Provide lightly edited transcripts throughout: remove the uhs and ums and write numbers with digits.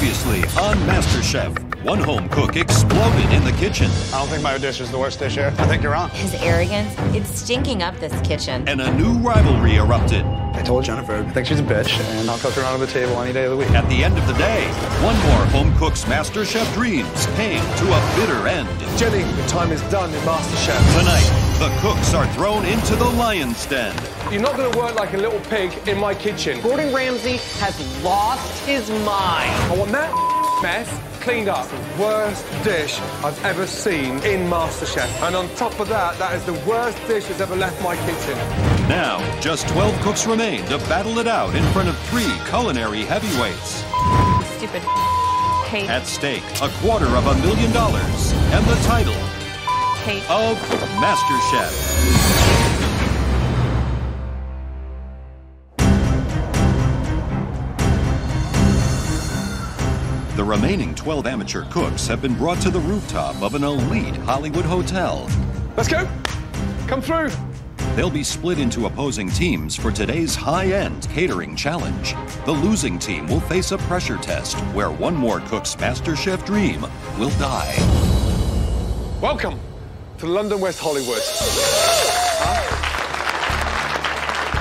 Previously on MasterChef, one home cook exploded in the kitchen. I don't think my dish is the worst dish here. I think you're wrong. His arrogance, it's stinking up this kitchen. And a new rivalry erupted. I told Jennifer I think she's a bitch, and I'll cook her under the table any day of the week. At the end of the day, one more home cook's MasterChef dreams came to a bitter end. Jenny, your time is done in MasterChef. Tonight, the cooks are thrown into the lion's den. You're not going to work like a little pig in my kitchen. Gordon Ramsay has lost his mind. I want that mess cleaned up. The worst dish I've ever seen in MasterChef. And on top of that, that is the worst dish that's ever left my kitchen. Now, just 12 cooks remain to battle it out in front of 3 culinary heavyweights. Stupid Kate. At stake, $250,000 and the title Kate. of MasterChef. The remaining 12 amateur cooks have been brought to the rooftop of an elite Hollywood hotel. Let's go. Come through. They'll be split into opposing teams for today's high-end catering challenge. The losing team will face a pressure test where one more cook's MasterChef dream will die. Welcome to London, West Hollywood.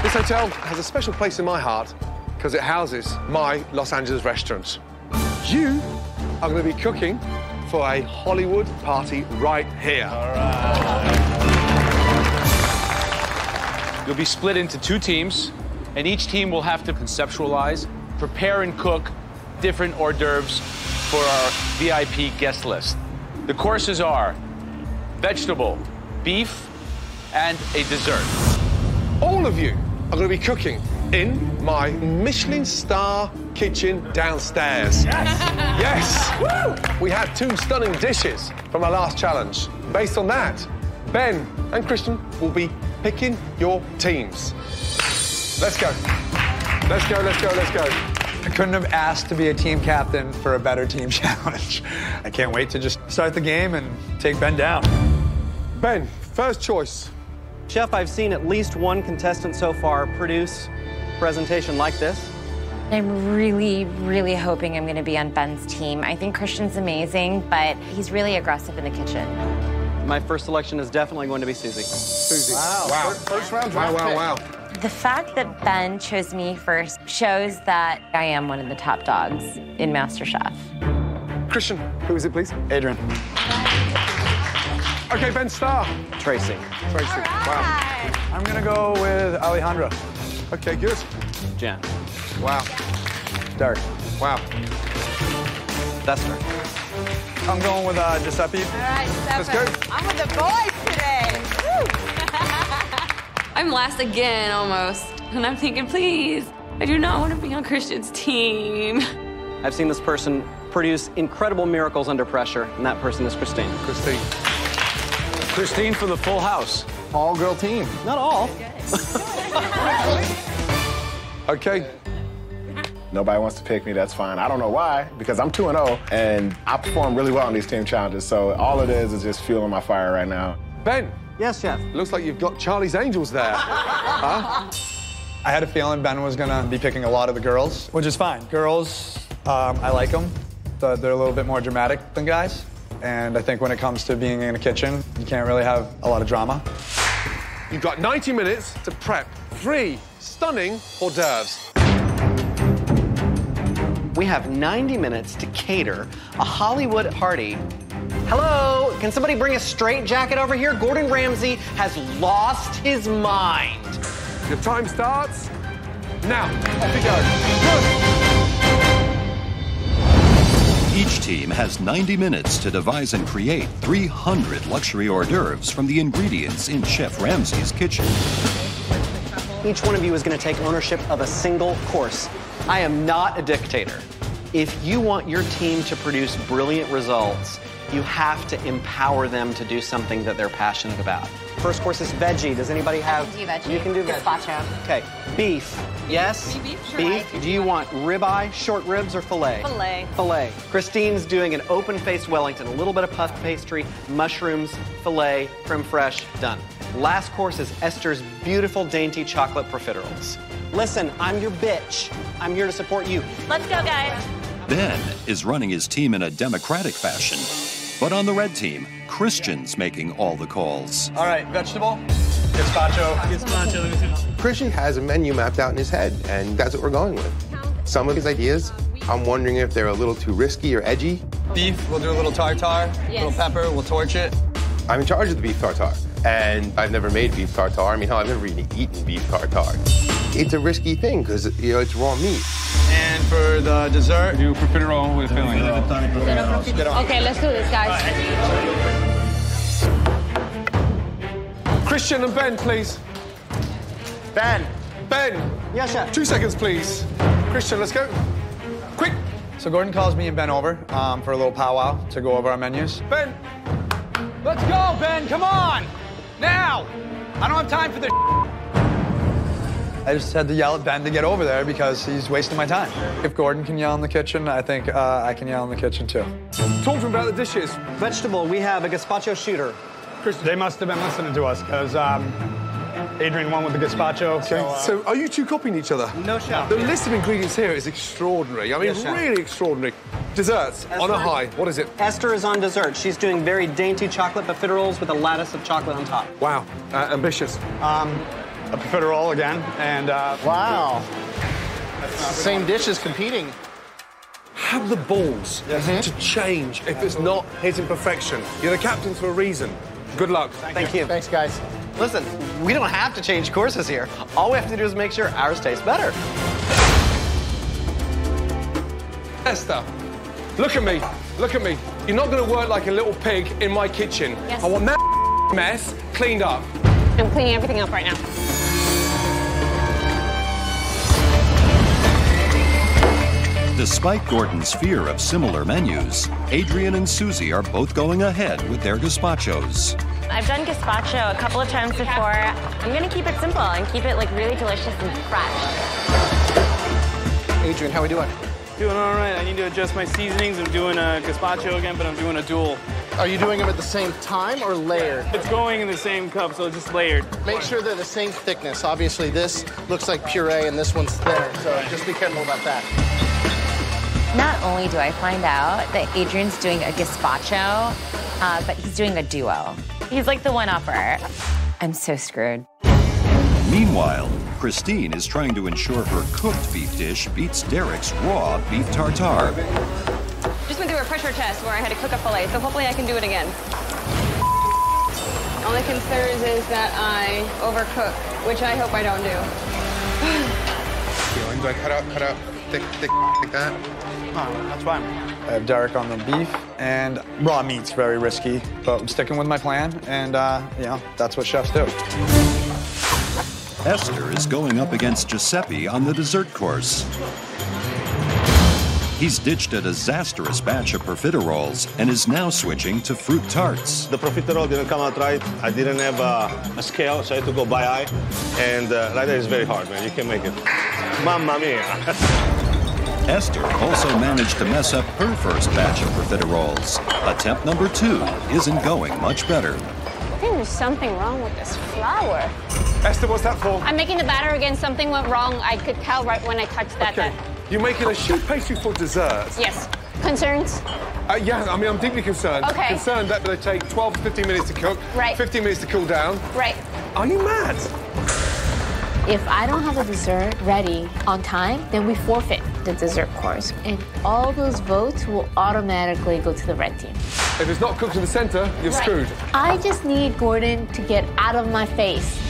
This hotel has a special place in my heart because it houses my Los Angeles restaurants. You are going to be cooking for a Hollywood party right here. All right. You'll be split into 2 teams, and each team will have to conceptualize, prepare, and cook different hors d'oeuvres for our VIP guest list. The courses are vegetable, beef, and a dessert. All of you are going to be cooking in my Michelin star kitchen downstairs. Yes! Woo! We had 2 stunning dishes from our last challenge. Based on that, Ben and Christian will be picking your teams. Let's go. Let's go, let's go, let's go. I couldn't have asked to be a team captain for a better team challenge. I can't wait to just start the game and take Ben down. Ben, first choice. Chef, I've seen at least one contestant so far produce a presentation like this. I'm really, really hoping I'm going to be on Ben's team. I think Christian's amazing, but he's really aggressive in the kitchen. My first selection is definitely going to be Susie. Susie. Wow. First round draft pick. Wow. The fact that Ben chose me first shows that I am one of the top dogs in MasterChef. Christian, who is it, please? Adrian. Okay, Ben, star. Tracy. Tracy. Wow. I'm going to go with Alejandra. Okay, good. Jen. Wow. Derek. Wow. Dester. I'm going with Giuseppe. All right, Let's go. I'm with the boys today. I'm last again, almost. And I'm thinking, please, I do not want to be on Christian's team. I've seen this person produce incredible miracles under pressure, and that person is Christine. Christine. Christine from the Full House. All-girl team. Not all. Okay. Nobody wants to pick me, that's fine. I don't know why, because I'm 2-0, and I perform really well on these team challenges, so all it is just fueling my fire right now. Ben. Yes, Chef. Looks like you've got Charlie's Angels there. Huh? I had a feeling Ben was going to be picking a lot of the girls, which is fine. Girls, I like them. They're a little bit more dramatic than guys. And I think when it comes to being in a kitchen, you can't really have a lot of drama. You've got 90 minutes to prep 3 stunning hors d'oeuvres. We have 90 minutes to cater a Hollywood party. Hello, can somebody bring a straight jacket over here? Gordon Ramsay has lost his mind. Your time starts now. Off you go. Each team has 90 minutes to devise and create 300 luxury hors d'oeuvres from the ingredients in Chef Ramsay's kitchen. Each one of you is going to take ownership of a single course. I am not a dictator. If you want your team to produce brilliant results, you have to empower them to do something that they're passionate about. First course is veggie. Does anybody have? I can do veggie. You can do veggie. Gazpacho. Okay. Beef. Yes? Beef, sure. Beef. Do you want ribeye, short ribs, or filet? Filet. Filet. Christine's doing an open-faced Wellington, a little bit of puff pastry, mushrooms, filet, creme fraiche, done. Last course is Esther's beautiful, dainty chocolate profiteroles. Listen, I'm your bitch. I'm here to support you. Let's go, guys. Ben is running his team in a democratic fashion. But on the red team, Christian's making all the calls. All right, vegetable, gazpacho. Christian has a menu mapped out in his head, and that's what we're going with. Some of his ideas, I'm wondering if they're a little too risky or edgy. Beef, we'll do a little tartare, little pepper, we'll torch it. I'm in charge of the beef tartare, and I've never made beef tartare. I mean, hell, I've never even eaten beef tartare. It's a risky thing because, you know, it's raw meat. And for the dessert, Do profiterole with filling. Okay, let's do this, guys. Christian and Ben, please. Ben. Ben. Yes, chef. 2 seconds, please. Christian, let's go. Quick. So Gordon calls me and Ben over for a little powwow to go over our menus. Ben. Let's go, Ben, come on! Now! I don't have time for this. I just had to yell at Ben to get over there because he's wasting my time. If Gordon can yell in the kitchen, I think I can yell in the kitchen too. Talk to him about the dishes. Vegetable, we have a gazpacho shooter. They must have been listening to us because Adrian won with the gazpacho. Okay, so are you two copying each other? No, chef. The list of ingredients here is extraordinary. I mean, Yes, chef. really extraordinary. Desserts, on a high. What is it? Esther is on dessert. She's doing very dainty chocolate profiteroles with a lattice of chocolate on top. Wow, ambitious. A profiterole again, and Wow. Same dishes competing. Have the balls to change if it's not his imperfection. You're the captain for a reason. Good luck. Thank you. Thanks, guys. Listen, we don't have to change courses here. All we have to do is make sure ours tastes better. Esther, look at me. Look at me. You're not going to work like a little pig in my kitchen. Yes. I want that mess cleaned up. I'm cleaning everything up right now. Despite Gordon's fear of similar menus, Adrian and Susie are both going ahead with their gazpachos. I've done gazpacho a couple of times before. I'm gonna keep it simple and keep it like really delicious and fresh. Adrian, how we doing? Doing all right. I need to adjust my seasonings. I'm doing a gazpacho again, but I'm doing a dual. Are you doing them at the same time or layered? It's going in the same cup, so it's just layered. Make sure they're the same thickness. Obviously, this looks like puree and this one's thinner, so just be careful about that. Not only do I find out that Adrian's doing a gazpacho, but he's doing a duo. He's like the one-upper. I'm so screwed. Meanwhile, Christine is trying to ensure her cooked beef dish beats Derek's raw beef tartare. Just went through a pressure test where I had to cook a fillet, so hopefully I can do it again. Only concerns is that I overcook, which I hope I don't do. Do I cut out thick like that? Oh, that's fine. I have Derek on the beef, and raw meat's very risky, but I'm sticking with my plan, and, you know, that's what chefs do. Esther is going up against Giuseppe on the dessert course. He's ditched a disastrous batch of profiteroles and is now switching to fruit tarts. The profiterole didn't come out right. I didn't have a scale, so I had to go by eye. And like that is very hard, man. You can make it. Mamma mia. Esther also managed to mess up her first batch of profiteroles. Attempt number 2 isn't going much better. I think there's something wrong with this flour. Esther, what's that for? I'm making the batter again. Something went wrong. I could tell right when I touched that. Okay. You're making a sheep pastry for dessert? Yes. Concerns? Yeah, I mean, I'm deeply concerned. Okay. Concerned that they take 12 to 15 minutes to cook. Right. 15 minutes to cool down. Right. Are you mad? If I don't have the dessert ready on time, then we forfeit the dessert course. And all those votes will automatically go to the red team. If it's not cooked in the center, you're screwed. I just need Gordon to get out of my face.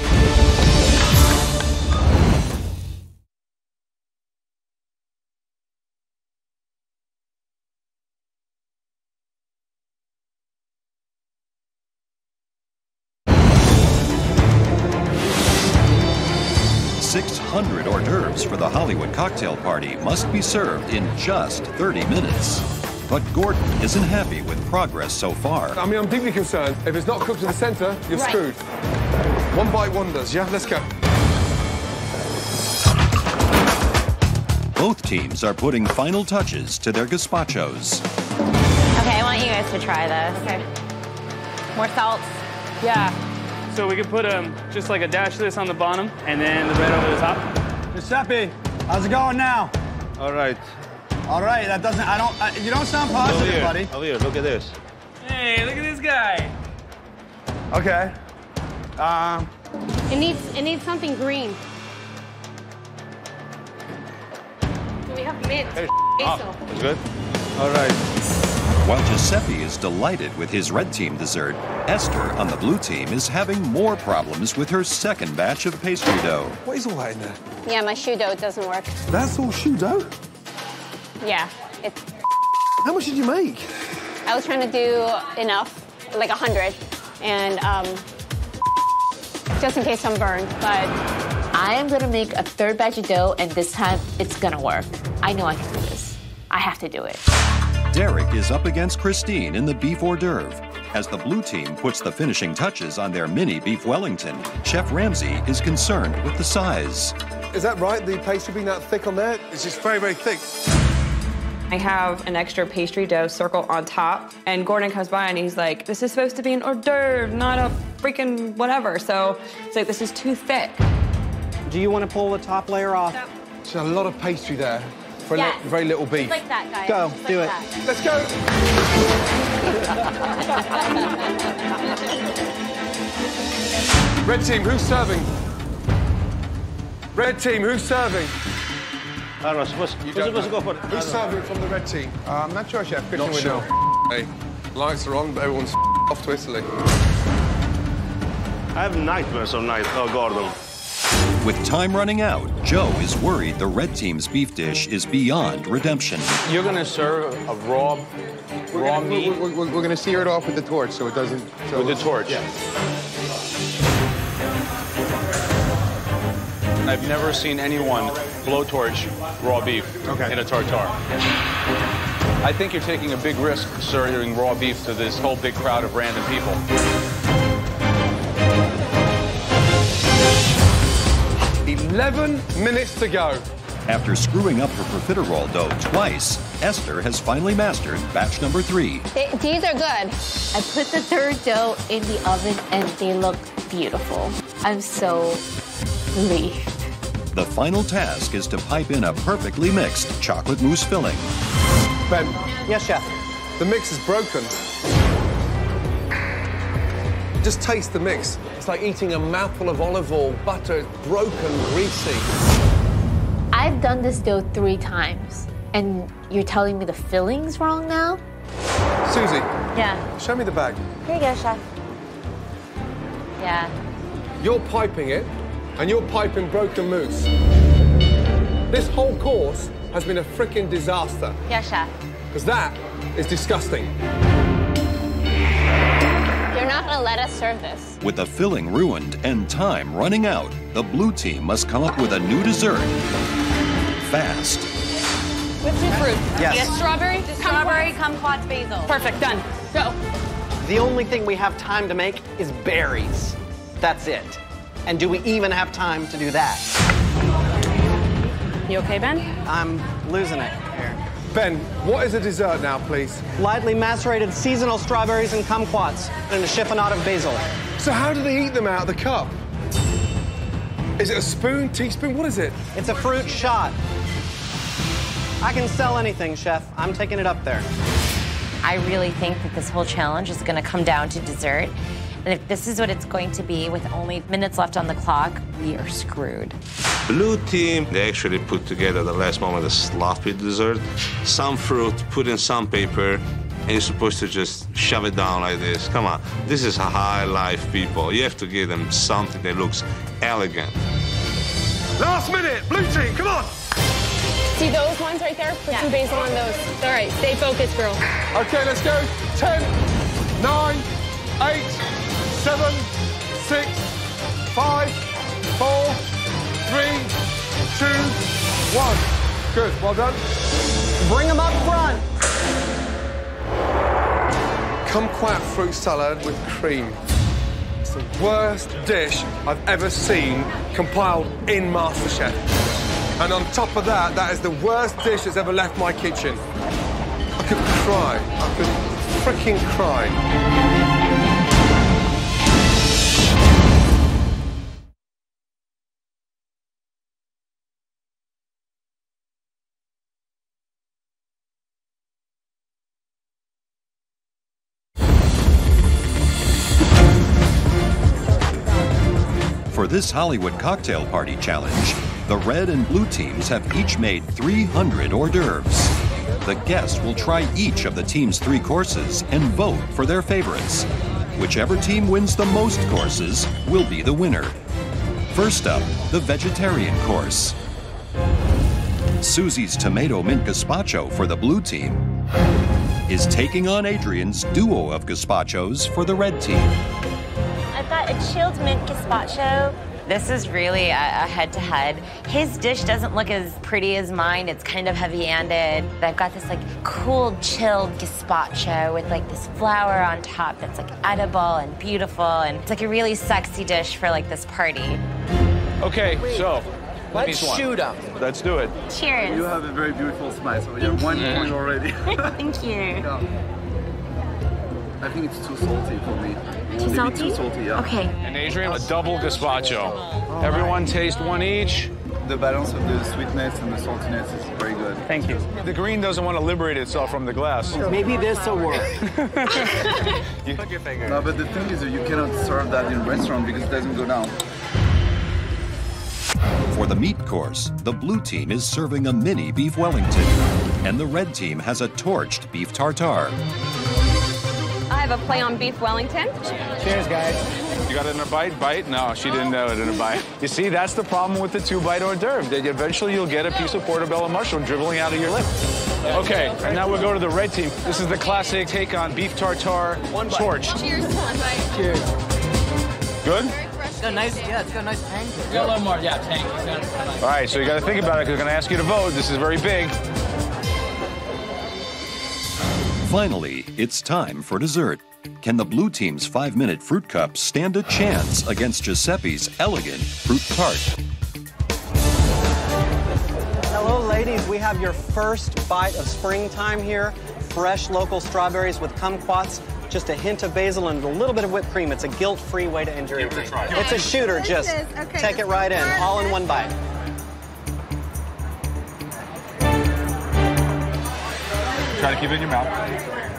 $600 hors d'oeuvres for the Hollywood cocktail party must be served in just 30 minutes. But Gordon isn't happy with progress so far. I mean, I'm deeply concerned. If it's not cooked in the center, you're screwed. One bite wonders, yeah? Let's go. Both teams are putting final touches to their gazpachos. Okay, I want you guys to try this. Okay. More salt? Yeah. So we could put just like a dash of this on the bottom and then the red over the top. Giuseppe, how's it going now? All right. All right, that doesn't, you don't sound positive, buddy. Over here, look at this. Hey, look at this guy. Okay. It needs something green. Do we have mint? Hey, Basil. that's good. All right. While Giuseppe is delighted with his red team dessert, Esther on the blue team is having more problems with her second batch of pastry dough. What is all that in there? Yeah, my shoe dough doesn't work. That's all shoe dough? Yeah, it's. How much did you make? I was trying to do enough, like 100, and just in case I'm burned, but. I am gonna make a third batch of dough, and this time it's gonna work. I know I can do this. I have to do it. Derek is up against Christine in the beef hors d'oeuvre. As the blue team puts the finishing touches on their mini beef Wellington, Chef Ramsay is concerned with the size. Is that right, the pastry being that thick on there? It's just very, very thick. I have an extra pastry dough circle on top, and Gordon comes by and he's like, this is supposed to be an hors d'oeuvre, not a freaking whatever. So it's like, this is too thick. Do you want to pull the top layer off? There's a lot of pastry there for Yes. very little beef. Just like that, guys. Go, Just do like it. that. Let's go. Red team, who's serving? Red team, who's serving? I don't know, supposed to go for it. Who's serving from the red team? I'm not sure, Chef. Not sure. Hey, lights are on, but everyone's off to Italy. I have nightmares of Gordon. With time running out, Joe is worried the red team's beef dish is beyond redemption. You're gonna serve a raw meat We're going to sear it off with the torch so it doesn't... with the torch. Yeah. I've never seen anyone blowtorch raw beef in a tartare. I think you're taking a big risk serving raw beef to this whole big crowd of random people. "11 minutes to go." After screwing up her profiterole dough twice, Esther has finally mastered batch number 3. These are good. I put the third dough in the oven, and they look beautiful. I'm so relieved. The final task is to pipe in a perfectly mixed chocolate mousse filling. Ben, Yes, Chef. the mix is broken. Just taste the mix. It's like eating a mouthful of olive oil, butter, broken, greasy. I've done this dough 3 times, and you're telling me the filling's wrong now? Susie, Yeah. show me the bag. Here you go, Chef. Yeah. You're piping it, and you're piping broken mousse. This whole course has been a freaking disaster, Yeah, Chef. because that is disgusting. You're not gonna let us serve this. With the filling ruined and time running out, the blue team must come up with a new dessert. Fast. Whipped fruit. Yes. Strawberry? Strawberry, kumquats, basil. Perfect, done. Go. The only thing we have time to make is berries. That's it. And do we even have time to do that? You okay, Ben? I'm losing it here. Ben, what is a dessert now, please? Lightly macerated seasonal strawberries and kumquats and a chiffonade of basil. So how do they eat them out of the cup? Is it a spoon, teaspoon? What is it? It's a fruit shot. I can sell anything, Chef. I'm taking it up there. I really think that this whole challenge is going to come down to dessert. And if this is what it's going to be with only minutes left on the clock, we are screwed. Blue team, they actually put together the last moment a sloppy dessert. Some fruit, put in some paper, and you're supposed to just shove it down like this. Come on, this is high life people. You have to give them something that looks elegant. Last minute, blue team, come on! See those ones right there? Put some basil on those. All right, stay focused, girl. Okay, let's go. 10, 9, 8, 7, 6, 5, 4, 3, 2, 1. Good, well done. Bring them up front. Kumquat fruit salad with cream. It's the worst dish I've ever seen compiled in MasterChef. And on top of that, that is the worst dish that's ever left my kitchen. I could cry. I could freaking cry. For this Hollywood cocktail party challenge, the red and blue teams have each made 300 hors d'oeuvres. The guests will try each of the team's 3 courses and vote for their favorites. Whichever team wins the most courses will be the winner. First up, the vegetarian course. Susie's tomato mint gazpacho for the blue team is taking on Adrian's duo of gazpachos for the red team. I've got a chilled mint gazpacho. This is really a head-to-head. His dish doesn't look as pretty as mine. It's kind of heavy-handed. I've got this like cool, chilled gazpacho with like this flour on top that's like edible and beautiful, and it's like a really sexy dish for like this party. Okay, so let's shoot up. Let's do it. Cheers. You have a very beautiful smile, so you're 1 point already. Thank you. Yeah. I think it's too salty for me. Too salty? Too salty, yeah. Okay. And Adrian, a double gazpacho. Everyone taste one each. The balance of the sweetness and the saltiness is very good. Thank you. The green doesn't want to liberate itself from the glass. Maybe this will work. Put your finger. No, but the thing is that you cannot serve that in a restaurant because it doesn't go down. For the meat course, the blue team is serving a mini beef Wellington, and the red team has a torched beef tartare. I have a play on beef Wellington. Cheers, guys. You got it in a bite? Bite? No, she didn't know it in a bite. You see, that's the problem with the 2-bite hors d'oeuvre. That eventually you'll get a piece of portobello mushroom dribbling out of your lip. Okay, and now we'll go to the red team. This is the classic take on beef tartare torch. Cheers to one bite. Cheers. Good? It's got a nice, yeah, it's got a nice tang to it. Got a little more, yeah, tank. All right, so you got to think about it because they're going to ask you to vote. This is very big. Finally, it's time for dessert. Can the blue team's 5-minute fruit cup stand a chance against Giuseppe's elegant fruit tart? Hello, ladies. We have your first bite of springtime here. Fresh local strawberries with kumquats, just a hint of basil and a little bit of whipped cream. It's a guilt-free way to enjoy your drink. It's a shooter. Just take it right in, all in one bite. Try to keep it in your mouth.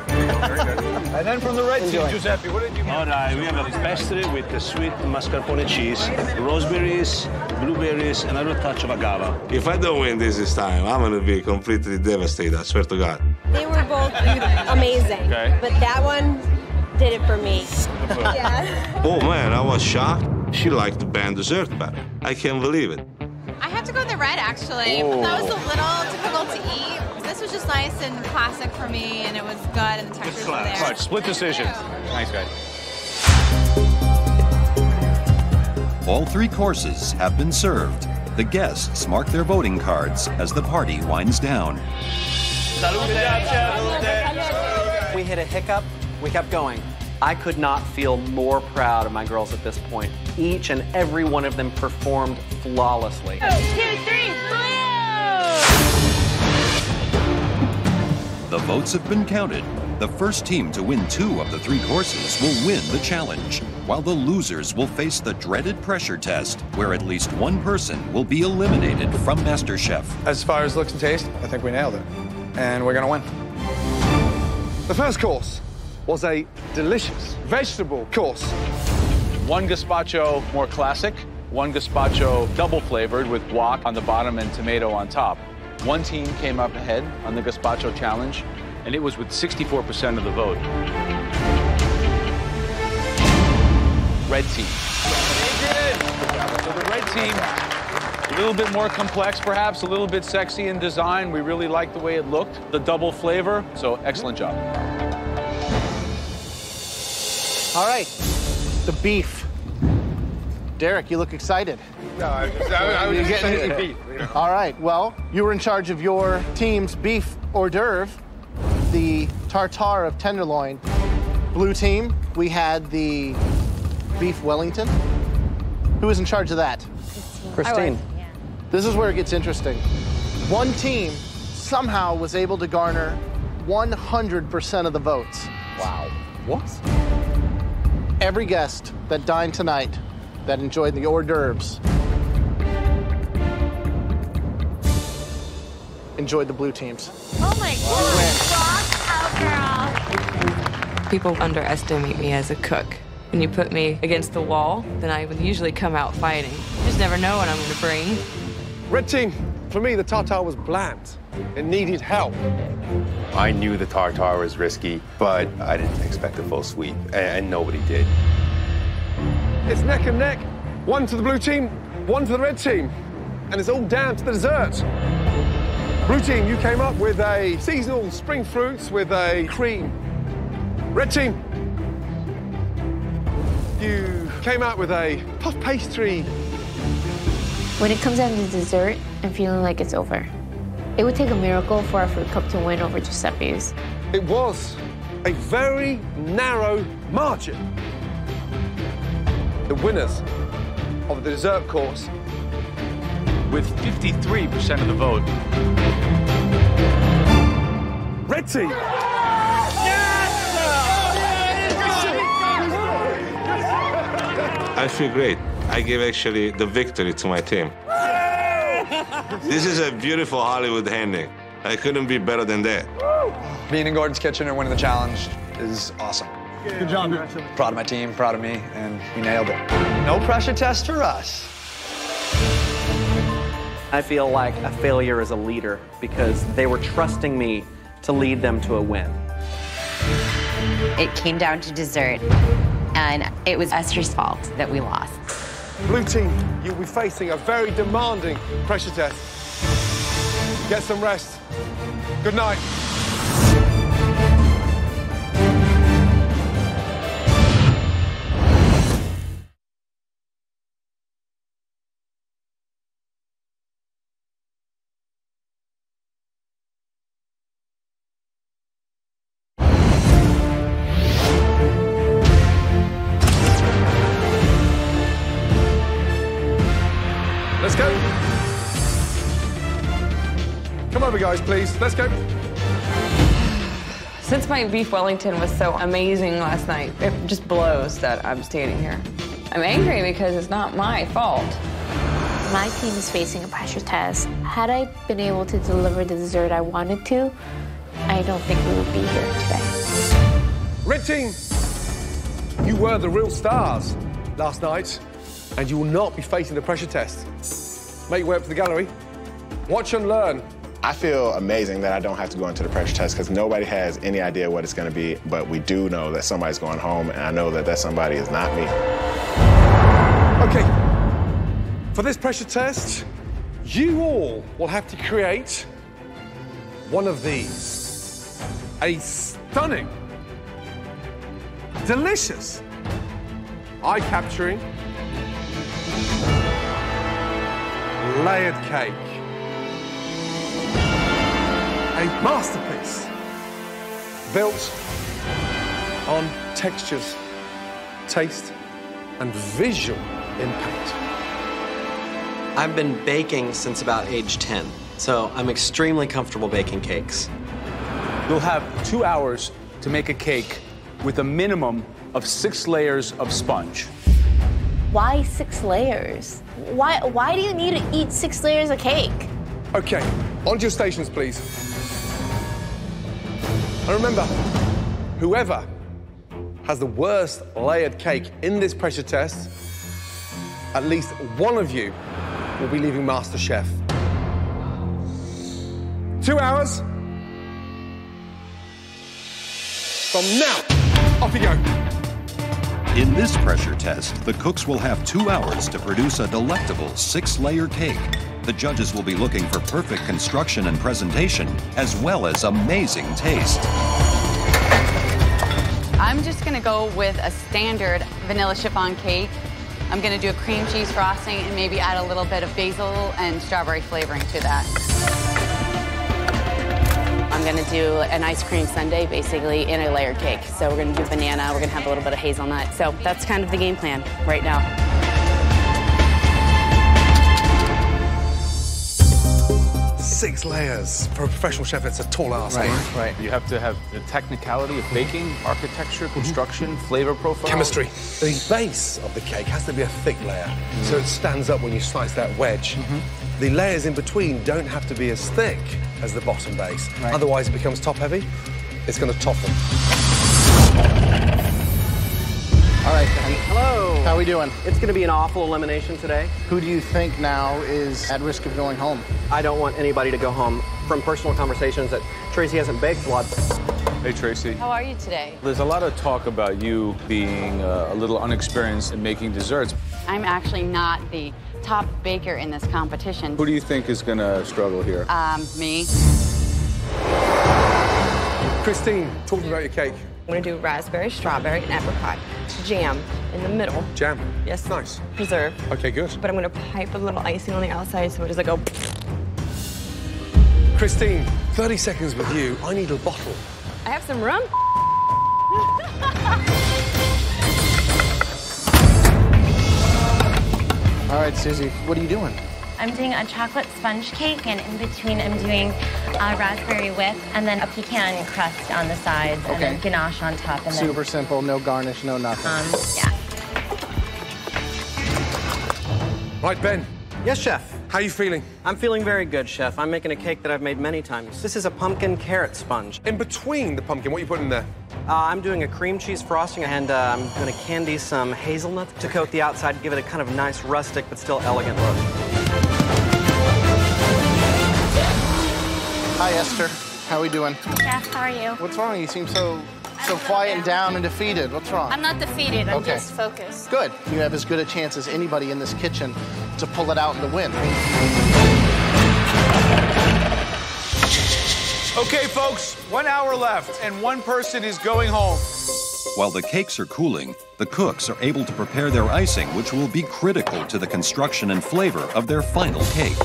Very good. And then from the red team, Giuseppe, what did you make? All right, we have a pastry with the sweet mascarpone cheese, raspberries, blueberries, and a little touch of agave. If I don't win this time, I'm going to be completely devastated, I swear to God. They were both amazing. Okay. But that one did it for me. Yeah. Oh man, I was shocked. She liked the band dessert better. I can't believe it. I have to go with the red, actually. Oh. That was a little difficult to eat. This was just nice and classic for me, and it was good, and the textures were there. Right, split decision. Nice, guys. All 3 courses have been served. The guests mark their voting cards as the party winds down. We hit a hiccup, we kept going. I could not feel more proud of my girls at this point. Each and every one of them performed flawlessly. 1, 2, 3, blue! The votes have been counted. The first team to win 2 of the 3 courses will win the challenge, while the losers will face the dreaded pressure test, where at least one person will be eliminated from MasterChef. As far as looks and taste, I think we nailed it. And we're gonna win. The first course was a delicious vegetable course. 1 gazpacho more classic, 1 gazpacho double flavored with guac on the bottom and tomato on top. 1 team came up ahead on the gazpacho challenge, and it was with 64% of the vote. Red team. So the red team, a little bit more complex perhaps, a little bit sexy in design. We really liked the way it looked, the double flavor, so excellent job. All right, the beef. Derek, you look excited. No, I was just saying beef. You know. All right, well, you were in charge of your team's beef hors d'oeuvre, the tartare of tenderloin. Blue team, we had the beef Wellington. Who was in charge of that? Christine. Yeah. This is where it gets interesting. One team somehow was able to garner 100% of the votes. Wow. What? Every guest that dined tonight that enjoyed the hors d'oeuvres enjoyed the blue teams. Oh my God. Rock out, girl. People underestimate me as a cook. When you put me against the wall, then I would usually come out fighting. You just never know what I'm going to bring. Red team, for me, the tartare was bland. It needed help. I knew the tartare was risky, but I didn't expect a full sweep, and nobody did. It's neck and neck. One to the blue team, one to the red team. And it's all down to the dessert. Blue team, you came up with a seasonal spring fruits with a cream. Red team, you came out with a puff pastry. When it comes down to dessert, I'm feeling like it's over. It would take a miracle for our fruit cup to win over Giuseppe's. It was a very narrow margin. The winners of the dessert course, with 53% of the vote, red team. I feel great. I gave actually the victory to my team. This is a beautiful Hollywood ending. I couldn't be better than that. Being in Gordon's kitchen and winning the challenge is awesome. Good job. Proud of my team, proud of me, and we nailed it. No pressure test for us. I feel like a failure as a leader because they were trusting me to lead them to a win. It came down to dessert, and it was Esther's fault that we lost. Blue team, you'll be facing a very demanding pressure test. Get some rest. Good night. Let's go. Come over, guys, please. Let's go. Since my beef Wellington was so amazing last night, it just blows that I'm standing here. I'm angry because it's not my fault. My team is facing a pressure test. Had I been able to deliver the dessert I wanted to, I don't think we would be here today. Red team, you were the real stars last night, and you will not be facing the pressure test. Make your way up to the gallery. Watch and learn. I feel amazing that I don't have to go into the pressure test because nobody has any idea what it's going to be, but we do know that somebody's going home, and I know that that somebody is not me. Okay, for this pressure test, you all will have to create one of these. A stunning, delicious, eye-capturing, layered cake. A masterpiece built on textures, taste, and visual impact. I've been baking since about age 10, so I'm extremely comfortable baking cakes. you'll have 2 hours to make a cake with a minimum of 6 layers of sponge. Why 6 layers? Why do you need to eat 6 layers of cake? Okay, onto your stations, please. And remember, whoever has the worst layered cake in this pressure test, at least one of you will be leaving MasterChef. 2 hours from now. Off you go. In this pressure test, the cooks will have 2 hours to produce a delectable 6-layer cake. The judges will be looking for perfect construction and presentation, as well as amazing taste. I'm just gonna go with a standard vanilla chiffon cake. I'm gonna do a cream cheese frosting and maybe add a little bit of basil and strawberry flavoring to that. I'm gonna do an ice cream sundae, basically, in a layered cake. So we're gonna do banana, we're gonna have a little bit of hazelnut. So that's kind of the game plan right now. Six layers. For a professional chef, it's a tall ask. Right. You have to have the technicality of baking, architecture, construction, flavor profile. Chemistry. The base of the cake has to be a thick layer, so it stands up when you slice that wedge. The layers in between don't have to be as thick as the bottom base. Otherwise, it becomes top-heavy. It's going to topple. All right, Ben. Hello. How we doing? It's going to be an awful elimination today. Who do you think now is at risk of going home? I don't want anybody to go home. From personal conversations that Tracy hasn't baked a lot. Hey, Tracy. How are you today? There's a lot of talk about you being a little unexperienced in making desserts. I'm actually not the top baker in this competition. Who do you think is going to struggle here? Me. Christine, talk to me about your cake. I'm gonna do raspberry, strawberry, and apricot. Jam in the middle. Jam? Yes. Nice. Preserve. Okay, good. But I'm gonna pipe a little icing on the outside so it doesn't go. Christine, 30 seconds with you. I need a bottle. I have some rum. All right, Susie, what are you doing? I'm doing a chocolate sponge cake, and in between I'm doing a raspberry whip and then a pecan crust on the sides and then ganache on top. And Super simple, no garnish, no nothing. Yeah. Right, Ben. Yes, Chef. How are you feeling? I'm feeling very good, Chef. I'm making a cake that I've made many times. This is a pumpkin carrot sponge. In between the pumpkin, what are you putting in there? I'm doing a cream cheese frosting, and I'm going to candy some hazelnuts to coat the outside, give it a kind of nice rustic but still elegant look. Hi, Esther. How are we doing? Jeff, how are you? What's wrong? You seem so quiet and down and defeated. What's wrong? I'm not defeated. I'm Okay. just focused. Good. You have as good a chance as anybody in this kitchen to pull it out and to win. Okay, folks, 1 hour left, and one person is going home. While the cakes are cooling, the cooks are able to prepare their icing, which will be critical to the construction and flavor of their final cake.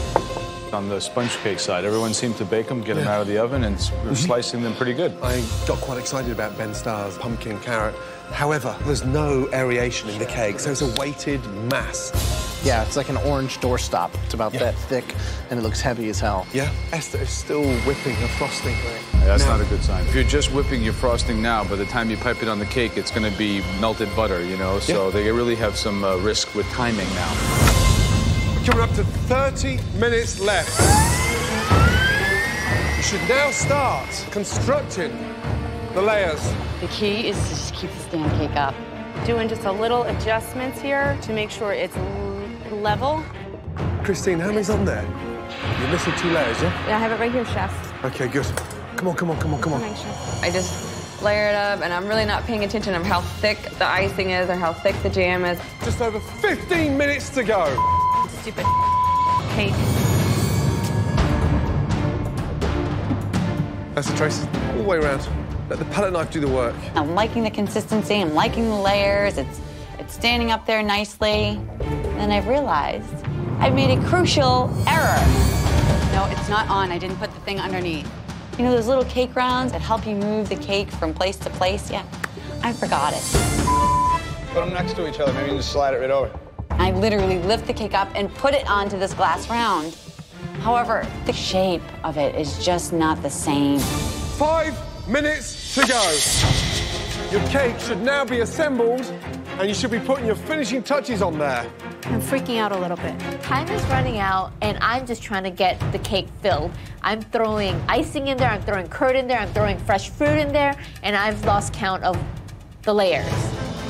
On the sponge cake side, everyone seemed to bake them, get them out of the oven, and we're slicing them pretty good. I got quite excited about Ben Starr's pumpkin carrot. However, there's no aeration in the cake, so it's a weighted mass. Yeah, it's like an orange doorstop. It's about that thick, and it looks heavy as hell. Yeah, Esther is still whipping her frosting. That's not a good sign. If you're just whipping your frosting now, by the time you pipe it on the cake, it's going to be melted butter, you know? So they really have some risk with timing now. Coming up to 30 minutes left. You should now start constructing the layers. The key is to just keep this damn cake up. Doing just a little adjustments here to make sure it's level. Christine, how many's on there? You're missing 2 layers, yeah? Yeah, I have it right here, Chef. Okay, good. Come on, come on, come on, come on. Thanks, Chef. I just layer it up, and I'm really not paying attention of how thick the icing is or how thick the jam is. Just over 15 minutes to go. Stupid cake. That's the Tracy. All the way around. Let the palette knife do the work. I'm liking the consistency, I'm liking the layers, it's standing up there nicely. Then I've realized I've made a crucial error. No, it's not on, I didn't put the thing underneath. You know those little cake rounds that help you move the cake from place to place? Yeah, I forgot it. Put them next to each other, maybe you can just slide it right over. I literally lift the cake up and put it onto this glass round. However, the shape of it is just not the same. 5 minutes to go. Your cake should now be assembled, and you should be putting your finishing touches on there. I'm freaking out a little bit. Time is running out, and I'm just trying to get the cake filled. I'm throwing icing in there, I'm throwing curd in there, I'm throwing fresh fruit in there, and I've lost count of the layers.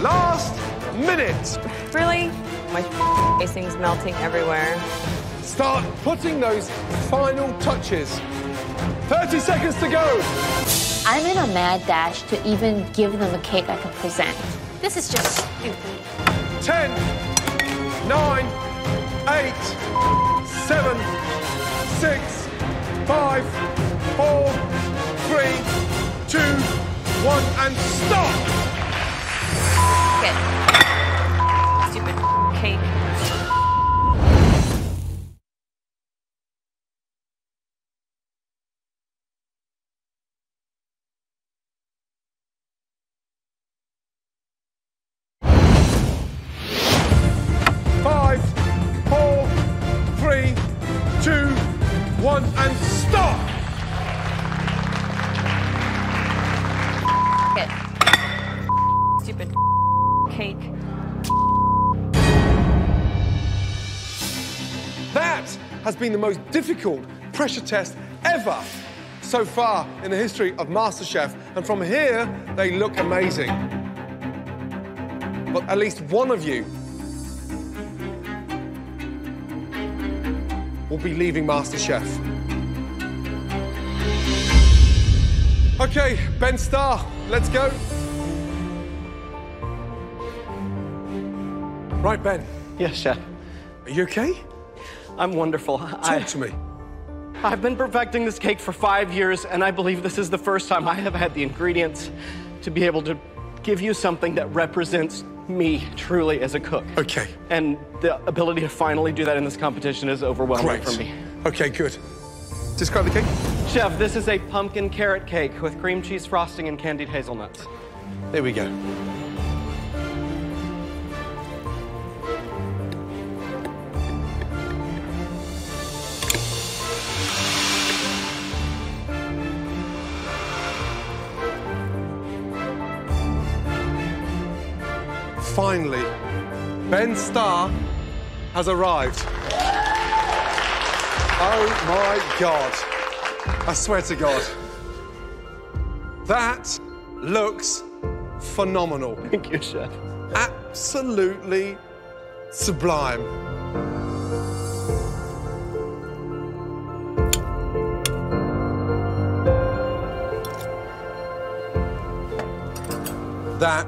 Last minute. Really? My icing's melting everywhere. Start putting those final touches. 30 seconds to go. I'm in a mad dash to even give them a cake I can present. This is just stupid. 10, 9, 8, 7, 6, 5, 4, 3, 2, 1, and stop. Stupid cake. And stop! Stupid cake. That has been the most difficult pressure test ever so far in the history of MasterChef. And from here, they look amazing. but at least one of you will be leaving MasterChef. Okay, Ben Starr, let's go. Right, Ben. Yes, Chef. Are you okay? I'm wonderful. Talk to me. I've been perfecting this cake for 5 years, and I believe this is the first time I have had the ingredients to be able to give you something that represents me truly as a cook. Okay. And the ability to finally do that in this competition is overwhelming for me. Okay, good. Describe the cake. Chef, this is a pumpkin carrot cake with cream cheese frosting and candied hazelnuts. There we go. Finally, Ben Starr has arrived. Oh my God. I swear to God. That looks phenomenal. Thank you, Chef. Absolutely sublime. That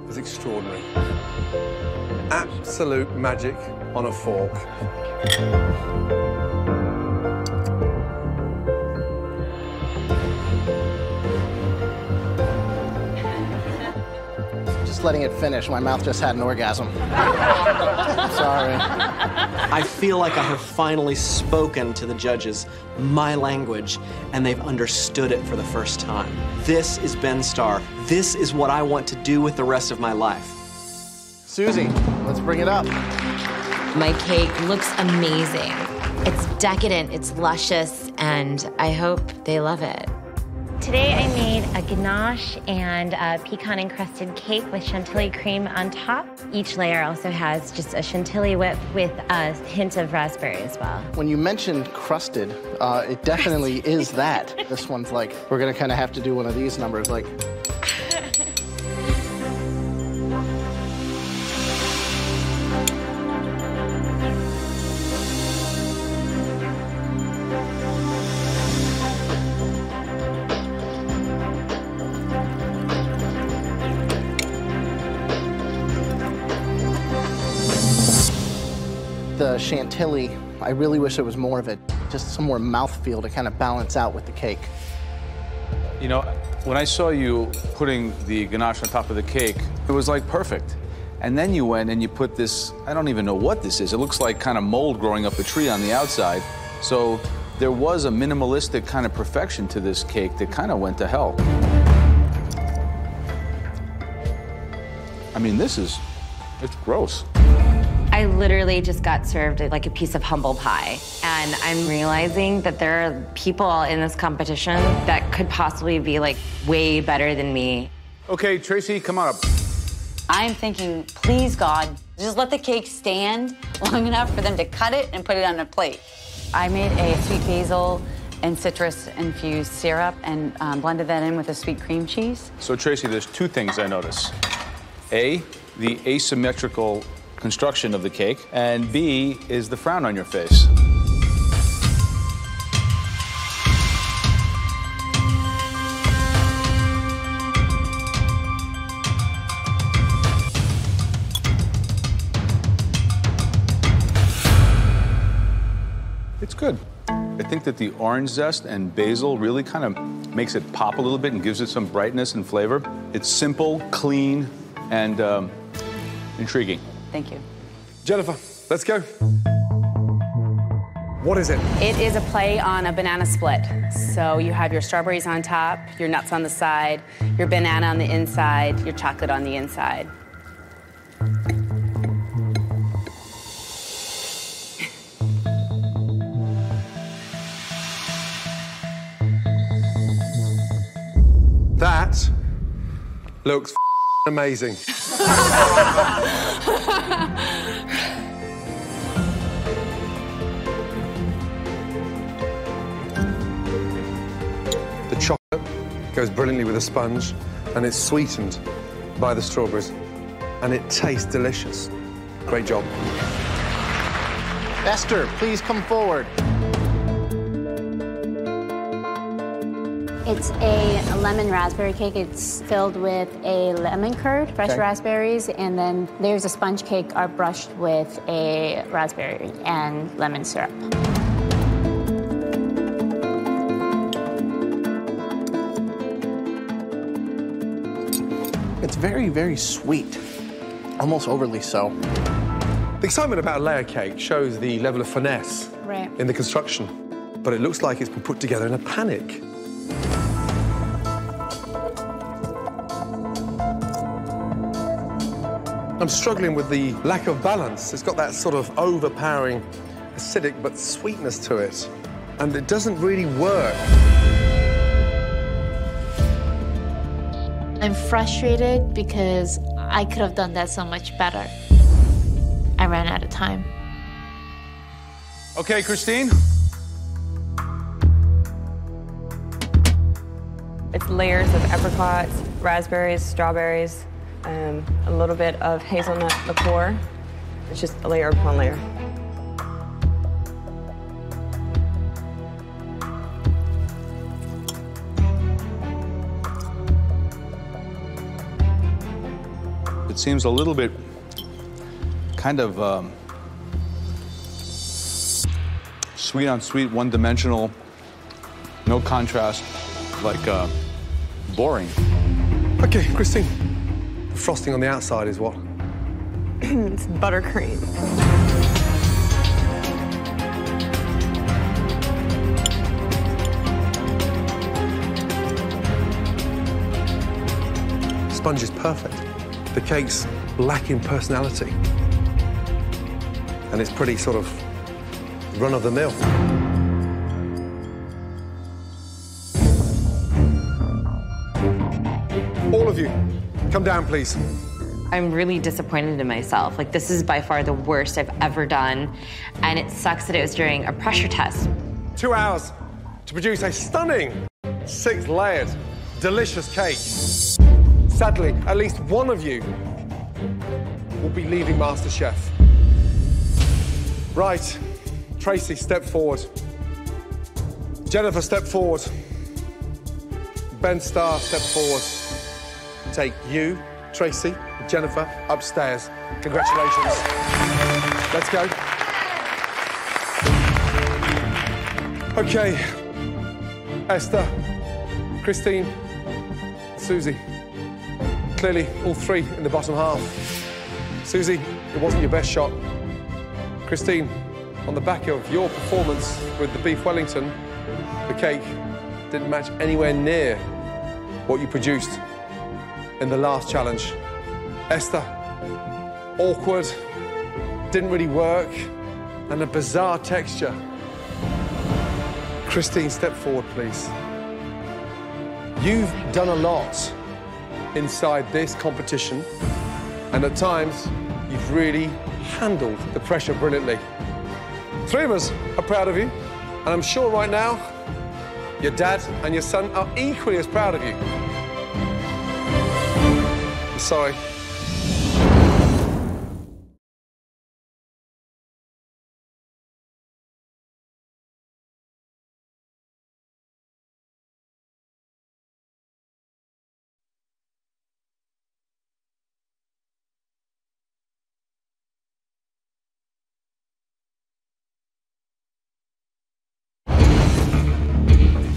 is extraordinary. Absolute magic on a fork. Just letting it finish. My mouth just had an orgasm. Sorry. I feel like I have finally spoken to the judges my language, and they've understood it for the first time. This is Ben Starr. This is what I want to do with the rest of my life. Susie, let's bring it up. My cake looks amazing. It's decadent, it's luscious, and I hope they love it. Today I made a ganache and a pecan-encrusted cake with chantilly cream on top. Each layer also has just a chantilly whip with a hint of raspberry as well. When you mentioned crusted, it definitely is that. This one's like, we're gonna kind of have to do one of these numbers, like. The chantilly, I really wish there was more of it. Just some more mouthfeel to kind of balance out with the cake. You know, when I saw you putting the ganache on top of the cake, it was like perfect. And then you went and you put this, I don't even know what this is. It looks like kind of mold growing up a tree on the outside. So there was a minimalistic kind of perfection to this cake that kind of went to hell. I mean, it's gross. I literally just got served like a piece of humble pie. And I'm realizing that there are people in this competition that could possibly be like way better than me. Okay, Tracy, come on up. I'm thinking, please God, just let the cake stand long enough for them to cut it and put it on a plate. I made a sweet basil and citrus-infused syrup and blended that in with a sweet cream cheese. So, Tracy, there's two things I notice. A, the asymmetrical construction of the cake, and B is the frown on your face. It's good. I think that the orange zest and basil really kind of makes it pop a little bit and gives it some brightness and flavor. It's simple, clean, and intriguing. Thank you. Jennifer, let's go. What is it? It is a play on a banana split. So you have your strawberries on top, your nuts on the side, your banana on the inside, your chocolate on the inside. That looks amazing. The chocolate goes brilliantly with the sponge, and it's sweetened by the strawberries. and it tastes delicious. Great job. Esther, please come forward. It's a lemon raspberry cake. It's filled with a lemon curd, fresh raspberries, and then there's a sponge cake are brushed with a raspberry and lemon syrup. It's very, very sweet, almost overly so. The excitement about a layer cake shows the level of finesse in the construction, but it looks like it's been put together in a panic. I'm struggling with the lack of balance. It's got that sort of overpowering acidic but sweetness to it, and it doesn't really work. I'm frustrated because I could have done that so much better. I ran out of time. Okay, Christine. It's layers of apricots, raspberries, strawberries, a little bit of hazelnut liqueur. It's just a layer upon layer. It seems a little bit kind of sweet on sweet, one-dimensional, no contrast, like boring. Okay, Christine. The frosting on the outside is what? It's buttercream. Sponge is perfect. The cake's lacking personality. And it's pretty sort of run-of-the-mill. All of you, come down, please. I'm really disappointed in myself. Like, this is by far the worst I've ever done, and it sucks that it was during a pressure test. 2 hours to produce a stunning 6-layered, delicious cake. Sadly, at least one of you will be leaving MasterChef. Right, Tracy, step forward. Jennifer, step forward. Ben Starr, step forward. Take you, Tracy, Jennifer, upstairs. Congratulations. Let's go. Okay. Esther, Christine, Susie. Clearly, all three in the bottom half. Susie, it wasn't your best shot. Christine, on the back of your performance with the beef Wellington, the cake didn't match anywhere near what you produced in the last challenge. Esther, awkward, didn't really work, and a bizarre texture. Christine, step forward, please. You've done a lot inside this competition, and at times, you've really handled the pressure brilliantly. Three of us are proud of you, and I'm sure right now, your dad and your son are equally as proud of you. I'm sorry.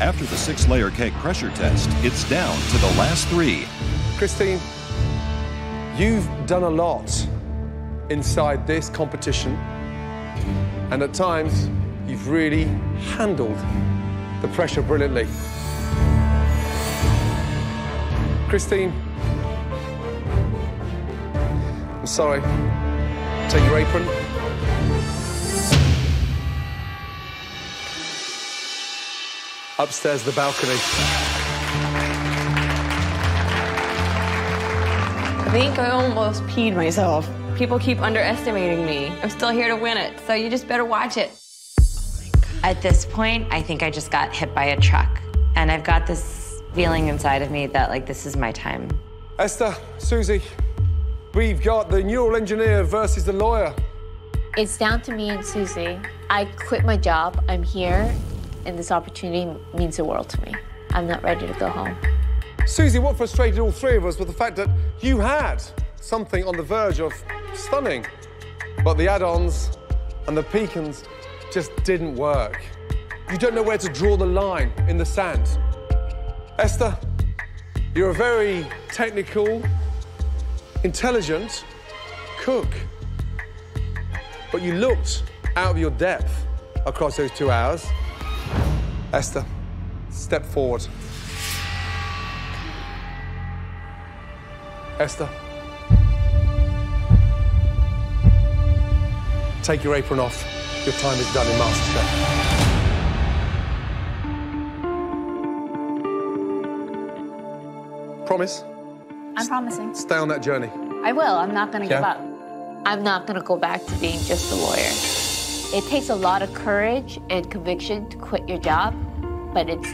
After the 6-layer cake pressure test, it's down to the last 3. Christine, you've done a lot inside this competition, and at times, you've really handled the pressure brilliantly. Christine, I'm sorry. Take your apron. Upstairs, the balcony. I think I almost peed myself. People keep underestimating me. I'm still here to win it, so you just better watch it. At this point, I think I just got hit by a truck. And I've got this feeling inside of me that, like, this is my time. Esther, Susie, We've got the neural engineer versus the lawyer. It's down to me and Susie. I quit my job. I'm here, and this opportunity means the world to me. I'm not ready to go home. Susie, what frustrated all three of us was the fact that you had something on the verge of stunning, but the add-ons and the pecans just didn't work. You don't know where to draw the line in the sand. Esther, you're a very technical, intelligent cook, but you looked out of your depth across those 2 hours. Esther, step forward. Esther, take your apron off. Your time is done in MasterChef. Promise? I'm promising. Stay on that journey. I will. I'm not going to give Yeah. up. I'm not going to go back to being just a lawyer. It takes a lot of courage and conviction to quit your job, but it's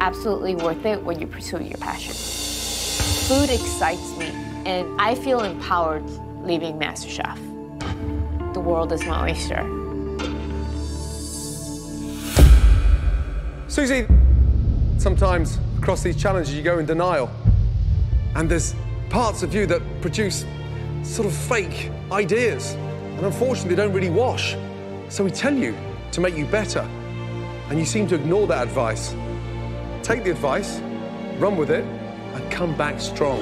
absolutely worth it when you're pursuing your passion. Food excites me, and I feel empowered leaving MasterChef. The world is my oyster. Susie, sometimes across these challenges you go in denial, and there's parts of you that produce sort of fake ideas, and unfortunately they don't really wash. So we tell you to make you better, and you seem to ignore that advice. Take the advice, run with it, and come back strong.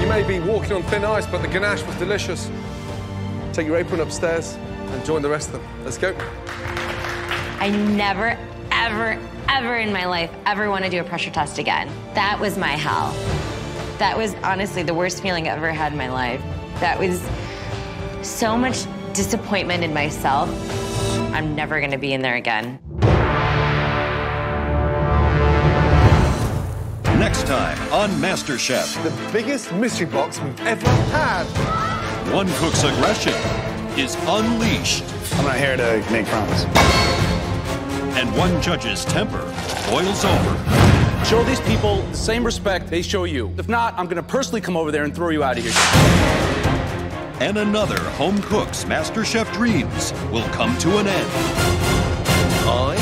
You may be walking on thin ice, but the ganache was delicious. Take your apron upstairs and join the rest of them. Let's go. I never, ever, ever in my life ever want to do a pressure test again. That was my hell. That was honestly the worst feeling I've ever had in my life. That was so much disappointment in myself. I'm never going to be in there again. Next time on MasterChef. The biggest mystery box we've ever had. One cook's aggression is unleashed. I'm not here to make promises. And one judge's temper boils over. Show these people the same respect they show you. If not, I'm going to personally come over there and throw you out of here. And another home cook's MasterChef dreams will come to an end. I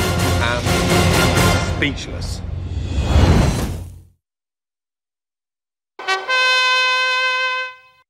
am speechless.